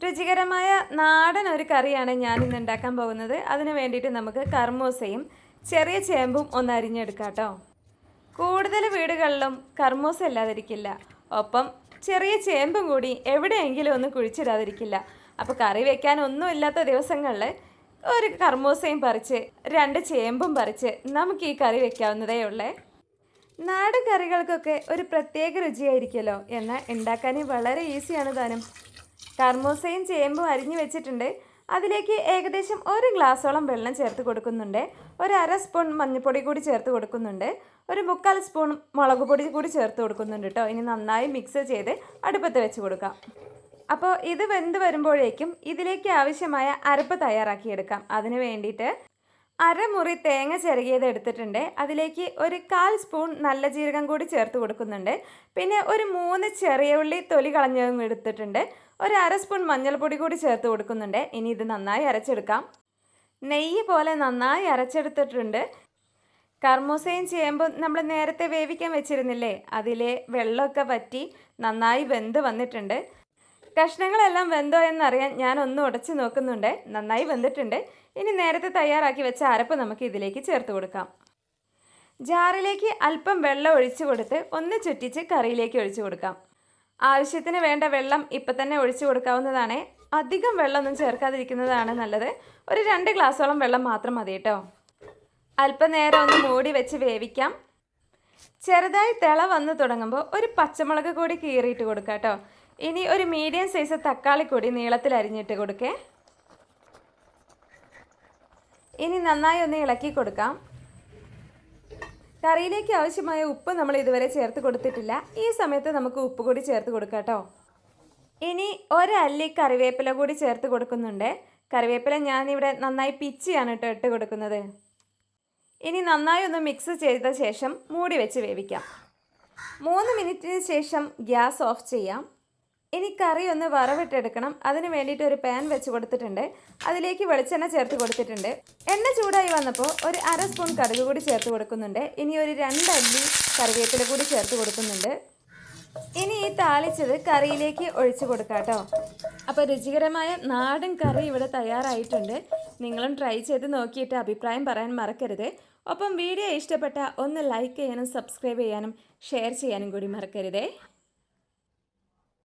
രുചികരമായ നാടൻ ഒരു കറിയാണ് ഞാൻ ഇന്ന് ഉണ്ടാക്കാൻ പോകുന്നത്. അതിന് വേണ്ടിയിട്ട് നമുക്ക് കർമൂസയും ചെറിയ ചേമ്പും ഒന്ന് അരിഞ്ഞെടുക്കാം കേട്ടോ. കൂടുതൽ വീടുകളിലും കർമൂസ ഇല്ലാതിരിക്കില്ല, ഒപ്പം ചെറിയ ചേമ്പും കൂടി എവിടെയെങ്കിലും ഒന്ന് കുഴിച്ചിടാതിരിക്കില്ല. അപ്പോൾ കറി വെക്കാൻ ഒന്നും ഇല്ലാത്ത ദിവസങ്ങളിൽ ഒരു കർമൂസയും പറിച്ച് 2 ചേമ്പും പറിച്ച് നമുക്ക് ഈ കറി വെക്കാവുന്നതേ ഉള്ളേ. നാടൻ കറികൾക്കൊക്കെ ഒരു പ്രത്യേക രുചിയായിരിക്കുമല്ലോ, എന്നാൽ ഉണ്ടാക്കാൻ വളരെ ഈസിയാണ് താനും. കർമൂസയും ചേമ്പും അരിഞ്ഞു വെച്ചിട്ടുണ്ട്. അതിലേക്ക് ഏകദേശം 1 ഗ്ലാസോളം വെള്ളം ചേർത്ത് കൊടുക്കുന്നുണ്ട്. 1/2 സ്പൂൺ മഞ്ഞൾപ്പൊടി കൂടി ചേർത്ത് കൊടുക്കുന്നുണ്ട്. 1/4 സ്പൂൺ മുളക് പൊടി കൂടി ചേർത്ത് കൊടുക്കുന്നുണ്ട് കേട്ടോ. ഇനി നന്നായി മിക്സ് ചെയ്ത് അടുപ്പത്ത് വെച്ച് കൊടുക്കാം. അപ്പോൾ ഇത് വെന്ത് വരുമ്പോഴേക്കും ഇതിലേക്ക് ആവശ്യമായ അരപ്പ് തയ്യാറാക്കിയെടുക്കാം. അതിന് വേണ്ടിയിട്ട് അരമുറി തേങ്ങ ചിരകിയത് എടുത്തിട്ടുണ്ട്. അതിലേക്ക് 1/4 സ്പൂൺ നല്ല ജീരകം കൂടി ചേർത്ത് കൊടുക്കുന്നുണ്ട്. പിന്നെ 3 ചെറിയ ഉള്ളി തൊലി കളഞ്ഞതും എടുത്തിട്ടുണ്ട്. 1/2 സ്പൂൺ മഞ്ഞൾപ്പൊടി കൂടി ചേർത്ത് കൊടുക്കുന്നുണ്ട്. ഇനി ഇത് നന്നായി അരച്ചെടുക്കാം. നെയ്യ് പോലെ നന്നായി അരച്ചെടുത്തിട്ടുണ്ട്. കർമൂസയും ചേമ്പും നമ്മൾ നേരത്തെ വേവിക്കാൻ വെച്ചിരുന്നില്ലേ, അതിലെ വെള്ളമൊക്കെ വറ്റി നന്നായി വെന്ത് വന്നിട്ടുണ്ട്. കഷ്ണങ്ങളെല്ലാം വെന്തോ എന്നറിയാൻ ഞാൻ ഒന്ന് ഉടച്ച് നോക്കുന്നുണ്ട്. നന്നായി വെന്തിട്ടുണ്ട്. ഇനി നേരത്തെ തയ്യാറാക്കി വെച്ച അരപ്പ് നമുക്ക് ഇതിലേക്ക് ചേർത്ത് കൊടുക്കാം. ജാറിലേക്ക് അല്പം വെള്ളം ഒഴിച്ചു കൊടുത്ത് ഒന്ന് ചുറ്റിച്ച് കറിയിലേക്ക് ഒഴിച്ചു കൊടുക്കാം. ആവശ്യത്തിന് വേണ്ട വെള്ളം ഇപ്പം തന്നെ ഒഴിച്ചു കൊടുക്കാവുന്നതാണ്. അധികം വെള്ളമൊന്നും ചേർക്കാതിരിക്കുന്നതാണ് നല്ലത്. 2 ഗ്ലാസോളം വെള്ളം മാത്രം മതി കേട്ടോ. അല്പനേരം ഒന്ന് മൂടി വെച്ച് വേവിക്കാം. ചെറുതായി തിള വന്ന് തുടങ്ങുമ്പോൾ 1 പച്ചമുളക് കൂടി കീറിയിട്ട് കൊടുക്കാം കേട്ടോ. ഇനി 1 മീഡിയം സൈസ് തക്കാളി കൂടി നീളത്തിൽ അരിഞ്ഞിട്ട് കൊടുക്കേ. ഇനി നന്നായി ഒന്ന് ഇളക്കി കൊടുക്കാം. കറിയിലേക്ക് ആവശ്യമായ ഉപ്പ് നമ്മൾ ഇതുവരെ ചേർത്ത് കൊടുത്തിട്ടില്ല. ഈ സമയത്ത് നമുക്ക് ഉപ്പ് കൂടി ചേർത്ത് കൊടുക്കാം കേട്ടോ. ഇനി 1 അല്ലി കറിവേപ്പില കൂടി ചേർത്ത് കൊടുക്കുന്നുണ്ട്. കറിവേപ്പില ഞാനിവിടെ നന്നായി പിച്ചിയാണ് കേട്ടോ ഇട്ട് കൊടുക്കുന്നത്. ഇനി നന്നായി ഒന്ന് മിക്സ് ചെയ്ത ശേഷം മൂടി വെച്ച് വേവിക്കാം. 3 മിനിറ്റിന് ശേഷം ഗ്യാസ് ഓഫ് ചെയ്യാം. ഇനി കറി ഒന്ന് വറവിട്ടെടുക്കണം. അതിന് വേണ്ടിയിട്ട് ഒരു പാൻ വെച്ച് കൊടുത്തിട്ടുണ്ട്. അതിലേക്ക് വെളിച്ചെണ്ണ ചേർത്ത് കൊടുത്തിട്ടുണ്ട്. എണ്ണ ചൂടായി വന്നപ്പോൾ 1/2 സ്പൂൺ കടുക് കൂടി ചേർത്ത് കൊടുക്കുന്നുണ്ട്. ഇനി 2 അല്ലി കറിവേപ്പില കൂടി ചേർത്ത് കൊടുക്കുന്നുണ്ട്. ഇനി ഈ താളിച്ചത് കറിയിലേക്ക് ഒഴിച്ചു കൊടുക്കാം കേട്ടോ. അപ്പോൾ രുചികരമായ നാടൻ കറി ഇവിടെ തയ്യാറായിട്ടുണ്ട്. നിങ്ങളും ട്രൈ ചെയ്ത് നോക്കിയിട്ട് അഭിപ്രായം പറയാൻ മറക്കരുത്. ഒപ്പം വീഡിയോ ഇഷ്ടപ്പെട്ട ഒന്ന് ലൈക്ക് ചെയ്യാനും സബ്സ്ക്രൈബ് ചെയ്യാനും ഷെയർ ചെയ്യാനും കൂടി മറക്കരുതേ.